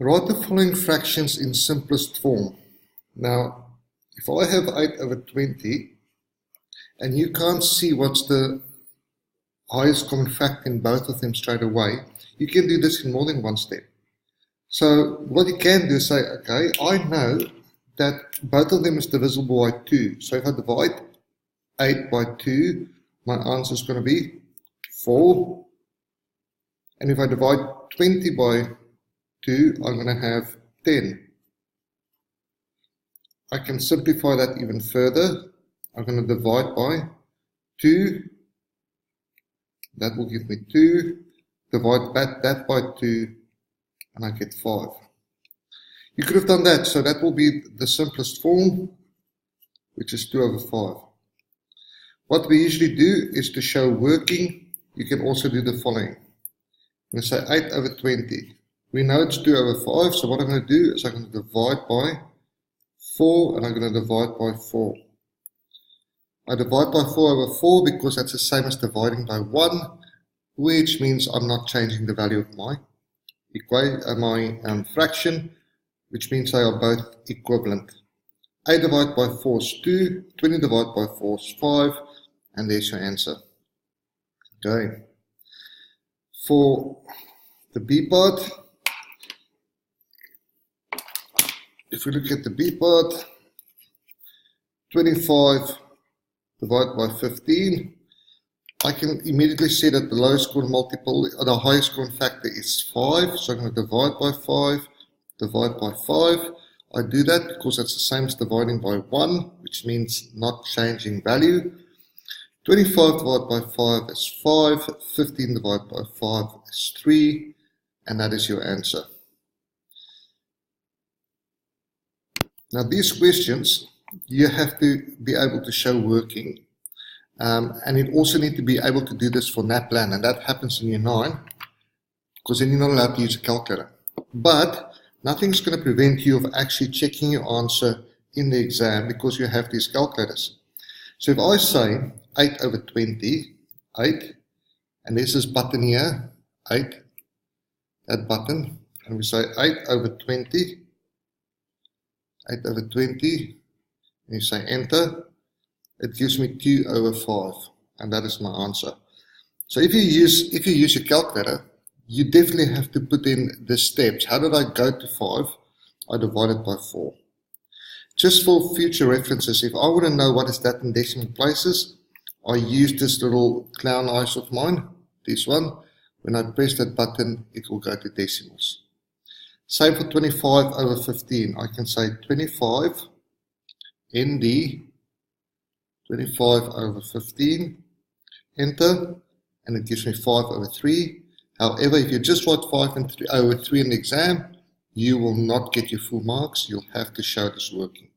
Write the following fractions in simplest form. Now, if I have 8 over 20, and you can't see what's the highest common factor in both of them straight away, you can do this in more than one step. So what you can do is say, okay, I know that both of them is divisible by 2. So if I divide 8 by 2, my answer is going to be 4. And if I divide 20 by 2, I'm going to have 10. I can simplify that even further. I'm going to divide by 2. That will give me 2. Divide that by 2, and I get 5. You could have done that, so that will be the simplest form, which is 2 over 5. What we usually do is to show working. You can also do the following. I'm going to say 8 over 20. We know it's 2 over 5, so what I'm going to do is I'm going to divide by 4, and I'm going to divide by 4. I divide by 4 over 4 because that's the same as dividing by 1, which means I'm not changing the value of my fraction, which means they are both equivalent. 8 divided by 4 is 2, 20 divided by 4 is 5, and there's your answer. Okay. For the B part, if we look at the B part, 25 divided by 15, I can immediately see that the lowest common multiple, or the highest common factor is 5, so I'm going to divide by 5, divide by 5. I do that because that's the same as dividing by 1, which means not changing value. 25 divided by 5 is 5, 15 divided by 5 is 3, and that is your answer. Now these questions, you have to be able to show working, and you also need to be able to do this for NAPLAN, and that happens in year 9, because then you're not allowed to use a calculator. But nothing's going to prevent you of actually checking your answer in the exam because you have these calculators. So if I say 8 over 20, 8, and there's this button here, 8, that button, and we say 8 over 20, 8 over 20, and you say enter, it gives me 2 over 5, and that is my answer. So if you use your calculator, you definitely have to put in the steps. How did I go to 5? I divided by 4. Just for future references, if I want to know what is that in decimal places, I use this little clown eyes of mine, this one. When I press that button, it will go to decimals. Same for 25 over 15. I can say 25 ND, 25 over 15, enter, and it gives me 5 over 3. However, if you just write 5 and 3 over 3 in the exam, you will not get your full marks. You'll have to show this working.